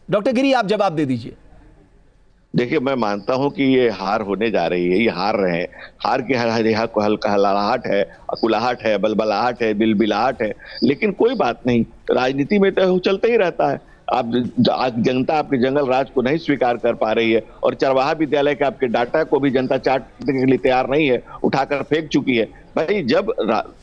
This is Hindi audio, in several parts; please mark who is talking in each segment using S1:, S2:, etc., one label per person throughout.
S1: डॉक्टर गिरी, आप जवाब दे दीजिए।
S2: देखिए, मैं मानता हूं कि ये हार होने जा रही है, ये हार रहे हैं। हार की हल्का हलाहट है, कुलाहट है, बलबलाहट है, बिलबिलाहट है, लेकिन कोई बात नहीं, राजनीति में तो चलता ही रहता है। आप जनता आपके जंगल राज को नहीं स्वीकार कर पा रही है, और चरवाहा विद्यालय के आपके डाटा को भी जनता चाटने के लिए तैयार नहीं है, उठाकर फेंक चुकी है। भाई, जब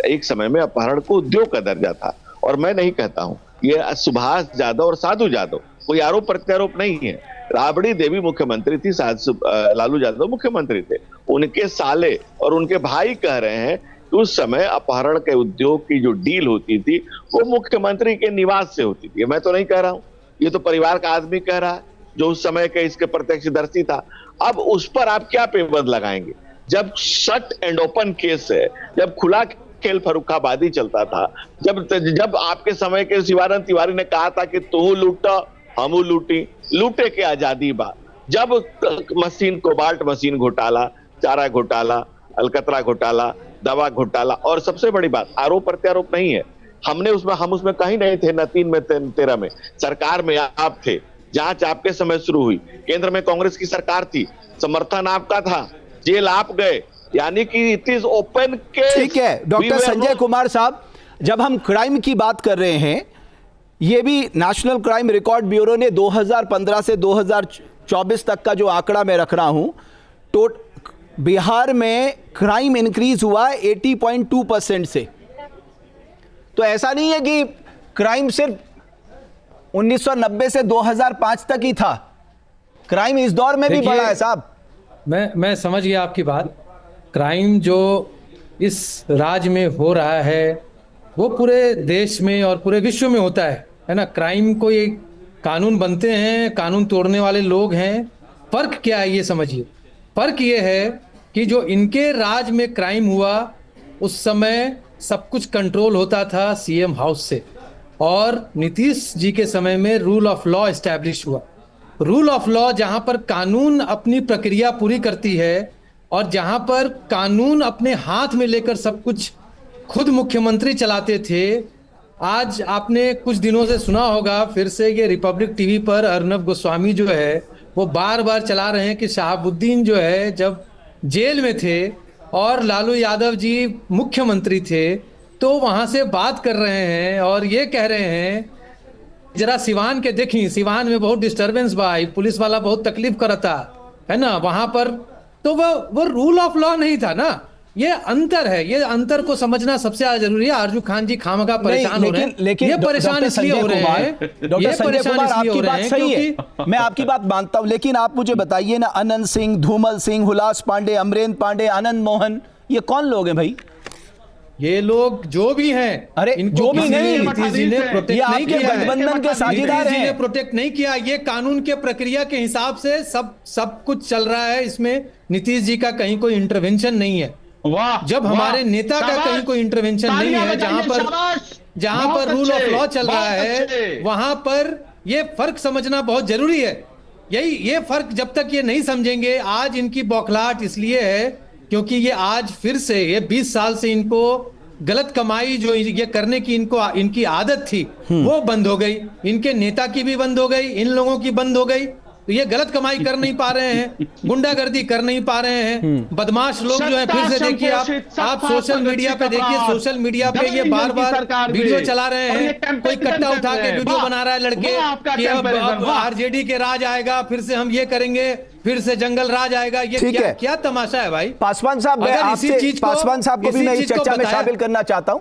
S2: एक समय में अपहरण को उद्योग का दर्जा था, और मैं नहीं कहता हूं ये सुभाष यादव और साधु यादव कोई आरोप प्रत्यारोप नहीं है। राबड़ी देवी मुख्यमंत्री थी, लालू यादव मुख्यमंत्री थे, उनके साले और उनके भाई कह रहे हैं कि उस समय अपहरण के उद्योग की जो डील होती थी वो मुख्यमंत्री के निवास से होती थी। मैं तो नहीं कह रहा हूं, ये तो परिवार का आदमी कह रहा है जो उस समय के इसके प्रत्यक्षदर्शी था। अब उस पर आप क्या पेबंद लगाएंगे जब शट एंड ओपन केस है, जब खुला खेल फर्रुखाबादी चलता था, जब आपके समय के शिवानंद तिवारी ने कहा था कि तू लूटा हम लूटी, लूटे के आजादी बा, जब मशीन कोबाल्ट मशीन घोटाला, चारा घोटाला, अलकतरा घोटाला, दवा घोटाला, और सबसे बड़ी बात आरोप प्रत्यारोप नहीं है, हम उसमें कहीं नहीं थे, न 3 में 13 में सरकार में आप थे, जांच आपके समय शुरू हुई, केंद्र में कांग्रेस की सरकार थी, समर्थन आपका था, जेल आप गए, यानी कि इट इज ओपन केस।
S1: ठीक है डॉक्टर संजय कुमार साहब, जब हम क्राइम की बात कर रहे हैं, ये भी नेशनल क्राइम रिकॉर्ड ब्यूरो ने 2015 से 2024 तक का जो आंकड़ा मैं रख रहा हूं, तो बिहार में क्राइम इंक्रीज हुआ 80.2% से। तो ऐसा नहीं है कि क्राइम सिर्फ 1990 से 2005 तक ही था, क्राइम इस दौर में भी बढ़ा है साहब।
S3: मैं समझ गया आपकी बात। क्राइम जो इस राज्य में हो रहा है वो पूरे देश में और पूरे विश्व में होता है ना। क्राइम को ये कानून बनते हैं, कानून तोड़ने वाले लोग हैं। फर्क क्या है ये समझिए। फर्क ये है कि जो इनके राज में क्राइम हुआ उस समय सब कुछ कंट्रोल होता था सीएम हाउस से, और नीतीश जी के समय में रूल ऑफ लॉ एस्टैब्लिश हुआ। रूल ऑफ लॉ जहां पर कानून अपनी प्रक्रिया पूरी करती है और जहां पर कानून अपने हाथ में लेकर सब कुछ खुद मुख्यमंत्री चलाते थे। आज आपने कुछ दिनों से सुना होगा, फिर से ये रिपब्लिक टीवी पर अर्नब गोस्वामी जो है वो बार बार चला रहे हैं कि शहाबुद्दीन जो है जब जेल में थे और लालू यादव जी मुख्यमंत्री थे तो वहां से बात कर रहे हैं और ये कह रहे हैं जरा सिवान के देखी, सिवान में बहुत डिस्टरबेंस भाई, पुलिस वाला बहुत तकलीफ करता है ना वहां पर। तो वो रूल ऑफ लॉ नहीं था ना। ये अंतर है, ये अंतर को समझना सबसे ज्यादा जरूरी है। आरजू खान जी खामखा परेशान हो रहे हैं, लेकिन ये परेशान इसलिए हो रहे हैं,
S1: डॉक्टर संजय कुमार आपकी बात सही है, मैं आपकी बात मानता हूं, लेकिन आप मुझे बताइए ना, अनंत सिंह, धूमल सिंह, हुलास पांडे, अमरेंद्र पांडे, आनंद मोहन, ये कौन लोग हैं भाई?
S3: ये लोग जो भी हैं,
S1: अरे जो भी नहीं,
S3: नीतीश जी ने प्रोटेक्ट नहीं किया,
S1: गठबंधन के साझेदार हैं,
S3: ने प्रोटेक्ट नहीं किया। ये कानून के प्रक्रिया के हिसाब से सब कुछ चल रहा है। इसमें नीतीश जी का कहीं कोई इंटरवेंशन नहीं है। जब हमारे नेता का कहीं कोई इंटरवेंशन नहीं है, जहां पर रूल ऑफ लॉ चल रहा है, वहां पर ये फर्क समझना बहुत जरूरी है। ये फर्क जब तक ये नहीं समझेंगे, आज इनकी बौखलाहट इसलिए है क्योंकि ये आज फिर से ये 20 साल से इनको गलत कमाई जो ये करने की इनकी आदत थी वो बंद हो गई। इनके नेता की भी बंद हो गई, इन लोगों की बंद हो गई। तो ये गलत कमाई कर नहीं पा रहे हैं, गुंडागर्दी कर नहीं पा रहे हैं, बदमाश लोग जो है। फिर से देखिए आप सोशल मीडिया पे देखिए, सोशल मीडिया पे ये बार बार वीडियो चला रहे हैं, कोई कट्टा उठा के वीडियो बना रहा है लड़के कि अब आरजेडी के राज आएगा, फिर से हम ये करेंगे, फिर से जंगल राज आएगा। ये क्या तमाशा है भाई?
S1: पासवान साहब, पासवान साहब को भी मैं इस चर्चा में शामिल करना चाहता हूं।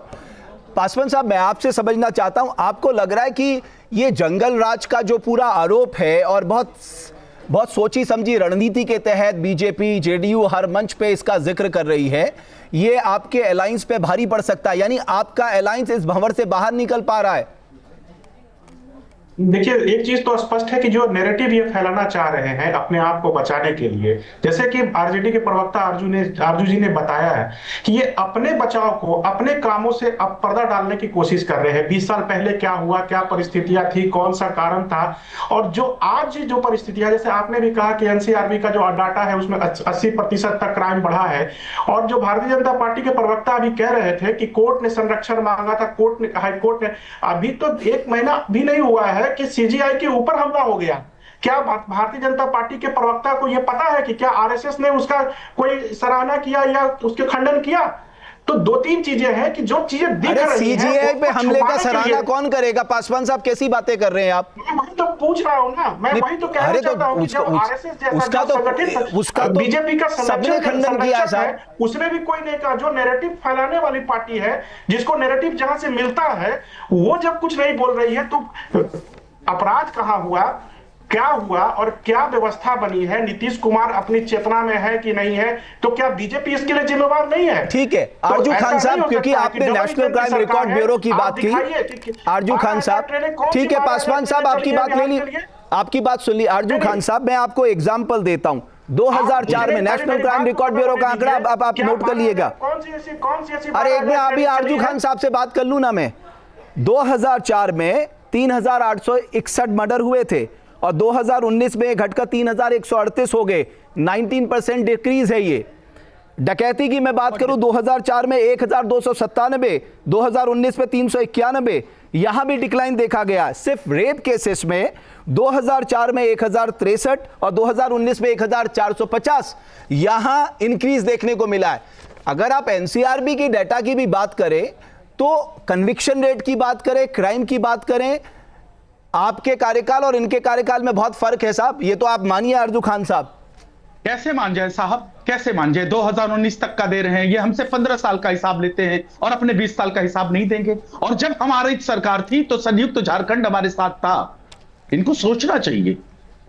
S1: पासवान साहब, मैं आपसे समझना चाहता हूं, आपको लग रहा है कि ये जंगल राज का जो पूरा आरोप है और बहुत सोची समझी रणनीति के तहत बीजेपी जेडीयू हर मंच पे इसका जिक्र कर रही है, ये आपके अलायंस पे भारी पड़ सकता है, यानी आपका अलायंस इस भंवर से बाहर निकल पा रहा है?
S4: देखिए, एक चीज तो स्पष्ट है कि जो नैरेटिव ये फैलाना चाह रहे हैं अपने आप को बचाने के लिए, जैसे कि आरजेडी के प्रवक्ता आरजू जी ने बताया है कि ये अपने बचाव को अपने कामों से अब पर्दा डालने की कोशिश कर रहे हैं। 20 साल पहले क्या हुआ, क्या परिस्थितियां थी, कौन सा कारण था, और जो आज जो परिस्थितियां, जैसे आपने भी कहा कि एनसीआरबी का जो डाटा है उसमें 80% तक क्राइम बढ़ा है। और जो भारतीय जनता पार्टी के प्रवक्ता अभी कह रहे थे कि कोर्ट ने संरक्षण मांगा था, हाईकोर्ट ने, अभी तो 1 महीना भी नहीं हुआ है है कि सीजीआई के ऊपर हमला हो गया। क्या भारतीय जनता पार्टी के प्रवक्ता को यह पता है कि क्या आरएसएस ने उसका कोई सराहना किया या उसके खंडन किया? तो दो तीन चीजें हैं कि जो चीजें दिख रही हैं,
S1: सीजीआई पे हमले का सराहना कौन करेगा? पासवान साहब कैसी बातें कर रहे हैं आप?
S4: मैं वही तो पूछ रहा हूं ना, मैं वही तो कहना चाहता हूं कि जब आरएसएस जैसा संगठन बीजेपी का
S1: सबने खंडन किया
S4: है, उसने भी कोई नहीं कहा। जो नैरेटिव फैलाने वाली पार्टी है, जिसको नैरेटिव जहां से मिलता है, वो जब कुछ नहीं बोल रही है तो अपराध कहां हुआ, क्या हुआ और क्या व्यवस्था बनी है? नीतीश कुमार अपनी चेतना में है कि नहीं है? तो क्या बीजेपी इसके लिए जिम्मेवार नहीं है?
S1: ठीक है आरजू खान साहब, क्योंकि आपने नेशनल क्राइम रिकॉर्ड ब्यूरो की बात की, आरजू खान साहब, ठीक है पासवान साहब आपकी बात ले ली, आपकी बात सुन ली। आरजू खान साहब, मैं आपको एग्जांपल देता हूं, 2004 में नेशनल क्राइम रिकॉर्ड ब्यूरो का आंकड़ा अब आप नोट कर लीजिएगा। अरे एक मैं अभी आरजू खान साहब से बात कर लूं ना, मैं 2004 में 3861 मर्डर हुए थे और 2019 में घटकर 3138 हो गए, 19% डिक्रीज है ये। डकैती की मैं बात करूं, 2004 में 1297, 2019 में 391, यहां भी डिक्लाइन देखा गया। सिर्फ रेप केसेस में 2004 में 1063 और 2019 में 1450, यहां इंक्रीज देखने को मिला है। अगर आप एनसीआरबी की डाटा की भी बात करें तो कन्विक्शन रेट की बात करें, क्राइम की बात करें, आपके कार्यकाल और इनके कार्यकाल में बहुत फर्क है साहब, ये तो आप मानिए आरजू खान साहब।
S5: कैसे मान जाए साहब, कैसे मान जाए? 2019 तक का दे रहे हैं, ये हमसे 15 साल का हिसाब लेते हैं और अपने 20 साल का हिसाब नहीं देंगे। और जब हमारी सरकार थी तो संयुक्त झारखंड हमारे साथ था। इनको सोचना चाहिए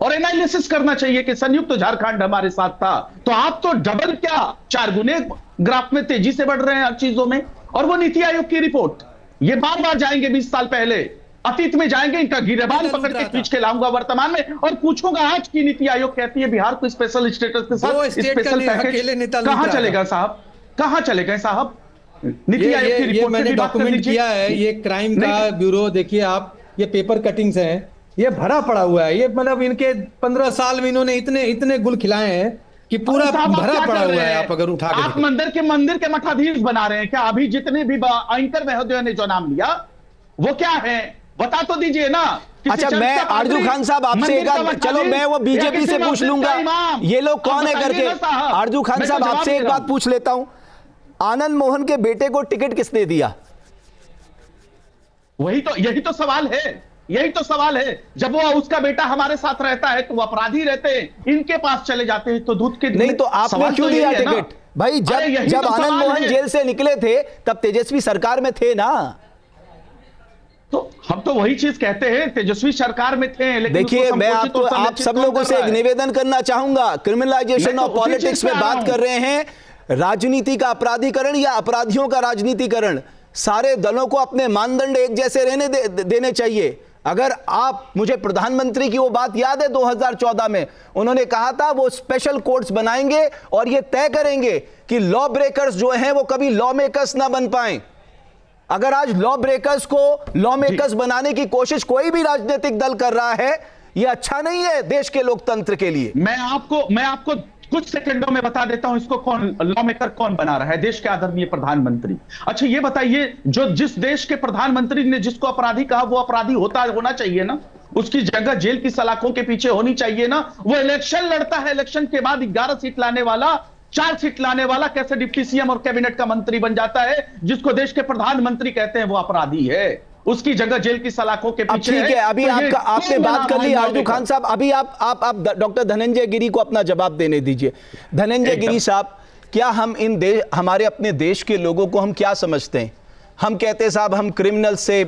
S5: और एनालिसिस करना चाहिए कि संयुक्त झारखंड हमारे साथ था तो आप तो डबल क्या 4 गुने ग्राफ में तेजी से बढ़ रहे हैं हर चीजों में। और वो नीति आयोग की रिपोर्ट, ये बार बार जाएंगे 20 साल पहले, अतीत में जाएंगे, इनका गिरेबान पकड़ के खींच के लाऊंगा वर्तमान में और पूछूंगा आज की नीति आयोग कहती है बिहार को स्पेशल स्टेटस के साथ स्पेशल पैकेज कहां चलेगा साहब, कहां चलेगा साहब? नीति आयोग की रिपोर्ट
S3: मैंने डॉक्यूमेंट किया है, ये क्राइम का ब्यूरो, देखिए आप, ये पेपर कटिंग्स हैं, ये भरा पड़ा हुआ है। ये मतलब इनके 15 साल में इन्होंने इतने गुल खिलाए हैं कि पूरा भरा पड़ा हुआ है। आप अगर उठा के
S5: आप मंदिर के मठाधीश बना रहे हैं क्या? अभी जितने भी एंकर महोदय ने जो नाम लिया वो क्या है, बता तो दीजिए ना।
S1: अच्छा मैं आरजू खान साहब आपसे एक, चलो मैं वो बीजेपी से पूछ लूंगा ये लोग कौन है करके। आरजू खान साहब आपसे एक बात पूछ लेता हूं, आनंद मोहन के बेटे को टिकट किसने दिया?
S5: यही तो सवाल है, यही तो सवाल है। जब वो उसका बेटा हमारे साथ रहता है तो वो अपराधी रहते हैं, इनके पास चले जाते हैं तो दूध के
S1: नहीं। तो आपने क्यों दिया टिकट भाई? जब आनंद मोहन जेल से निकले थे तब तेजस्वी सरकार में थे ना।
S5: तो हम तो वही चीज कहते हैं, तेजस्वी सरकार में थे। लेकिन
S1: देखिए मैं आपको आप सब लोगों से एक निवेदन करना चाहूंगा, क्रिमिनलाइजेशन ऑफ पॉलिटिक्स में बात कर रहे हैं, राजनीति का अपराधीकरण या अपराधियों का राजनीतिकरण, सारे दलों को अपने मानदंड एक जैसे रहने देने चाहिए। अगर आप, मुझे प्रधानमंत्री की वो बात याद है 2014 में उन्होंने कहा था वो स्पेशल कोर्ट्स बनाएंगे और ये तय करेंगे कि लॉ ब्रेकर्स जो हैं वो कभी लॉ मेकर्स ना बन पाएं। अगर आज लॉ ब्रेकर्स को लॉ मेकर्स बनाने की कोशिश कोई भी राजनीतिक दल कर रहा है, यह अच्छा नहीं है देश के लोकतंत्र के लिए।
S5: मैं आपको कुछ सेकंडों में बता देता हूं इसको कौन लॉ मेकर कौन बना रहा है, देश के आदरणीय प्रधानमंत्री। अच्छा ये बताइए, जो जिस देश के प्रधानमंत्री ने जिसको अपराधी कहा वो अपराधी होना चाहिए ना, उसकी जगह जेल की सलाखों के पीछे होनी चाहिए ना। वो इलेक्शन लड़ता है, इलेक्शन के बाद 11 सीट लाने वाला, 4 सीट लाने वाला कैसे डिप्टी सीएम और कैबिनेट का मंत्री बन जाता है? जिसको देश के प्रधानमंत्री कहते हैं वो अपराधी है, उसकी जगह जेल की सलाखों के पीछे।
S1: ठीक है, अभी आपने बात कर ली आरजू खान साहब, अभी आप डॉक्टर धनंजय गिरी को अपना जवाब देने दीजिए। धनंजय गिरी साहब, क्या हम हमारे अपने देश के लोगों को हम क्या समझते हैं? हम कहते हैं साहब हम क्रिमिनल से,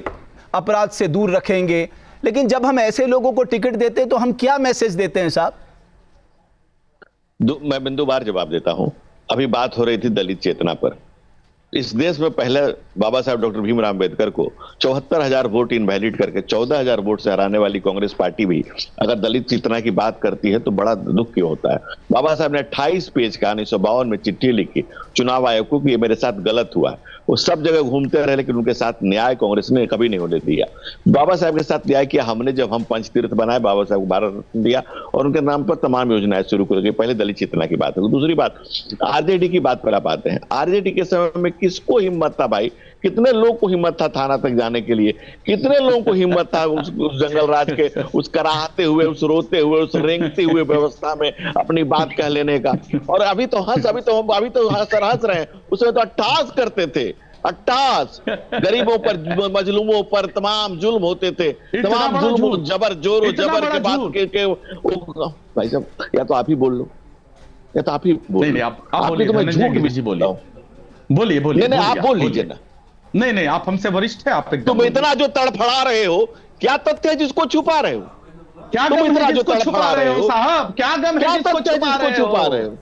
S1: अपराध से दूर रखेंगे, लेकिन जब हम ऐसे लोगों को टिकट देते हैं तो हम क्या मैसेज देते हैं साहब?
S2: मैं बिंदुवार जवाब देता हूं। अभी बात हो रही थी दलित चेतना पर। इस देश में पहले बाबा साहब डॉक्टर भीमराव अंबेडकर को 74,000 वोट इनवैलिड करके 14,000 वोट से हराने वाली कांग्रेस पार्टी भी अगर दलित चेतना की बात करती है तो बड़ा दुख की होता है। बाबा साहब ने 28 पेज का 1952 में चिट्ठी लिखी चुनाव आयोग को कि ये मेरे साथ गलत हुआ है। वो सब जगह घूमते रहे लेकिन उनके साथ न्याय कांग्रेस ने कभी नहीं होने दिया। बाबा साहब के साथ न्याय किया हमने, जब हम पंचतीर्थ बनाए, बाबा साहब को भारत रत्न दिया और उनके नाम पर तमाम योजनाएं शुरू कर दी। पहले दलित चेतना की बात है। दूसरी बात, आरजेडी की बात पर आप आते हैं। आरजेडी के समय में किसको हिम्मत था भाई कितने लोग को हिम्मत था थाना तक जाने के लिए, कितने लोगों को हिम्मत था उस जंगल राज के उस कराहते हुए, उस रोते हुए, उस रेंगते हुए व्यवस्था में अपनी बात कह लेने का। और अभी तो हंस रहे हैं, उसमें तो अट्टहास करते थे, अट्टहास, गरीबों पर, मजलूमों पर तमाम जुल्म होते थे, तमाम जुल्म, जबर, जोर जबर के बाद के भाई साहब, या तो आप ही बोल लो, या तो आप ही बोल लो।
S5: आप बोलिए,
S2: तो मैं झूठ
S5: जी बोलिए,
S2: नहीं आप बोल लीजिए ना।
S5: नहीं आप हमसे वरिष्ठ है, आप
S2: तुम इतना जो तड़फड़ा रहे हो, क्या तथ्य है जिसको छुपा रहे हो?
S5: क्या गम है जिसको छुपा रहे हो साहब? क्या गम है जिसको छुपा रहे हो?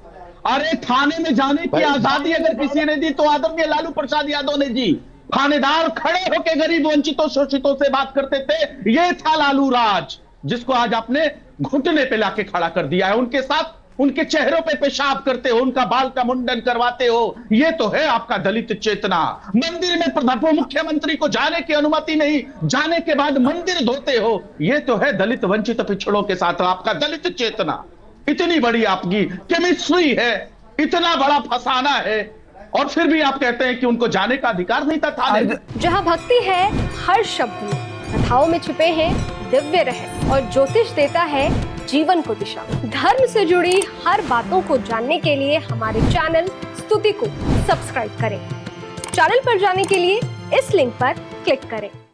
S5: अरे थाने में जाने की आजादी अगर किसी ने दी तो आदरणीय लालू प्रसाद यादव ने दी। थानेदार खड़े होकर गरीब वंचितों शोषितों से बात करते थे, ये था लालू राज, जिसको आज आपने घुटने पे लाके खड़ा कर दिया है। उनके साथ उनके चेहरों पे पेशाब करते हो, उनका बाल का मुंडन करवाते हो, ये तो है आपका दलित चेतना। मंदिर में मुख्यमंत्री को जाने की अनुमति नहीं, जाने के बाद मंदिर धोते हो, ये तो है दलित वंचित पिछड़ों के साथ आपका दलित चेतना। इतनी बड़ी आपकी केमिस्ट्री है, इतना बड़ा फसाना है, और फिर भी आप कहते हैं कि उनको जाने का अधिकार नहीं था थाने में।
S6: जहां भक्ति है हर शब्द में, कथाओं में छुपे हैं दिव्य रहस्य, और ज्योतिष देता है जीवन को दिशा। धर्म से जुड़ी हर बातों को जानने के लिए हमारे चैनल स्तुति को सब्सक्राइब करें। चैनल पर जाने के लिए इस लिंक पर क्लिक करें।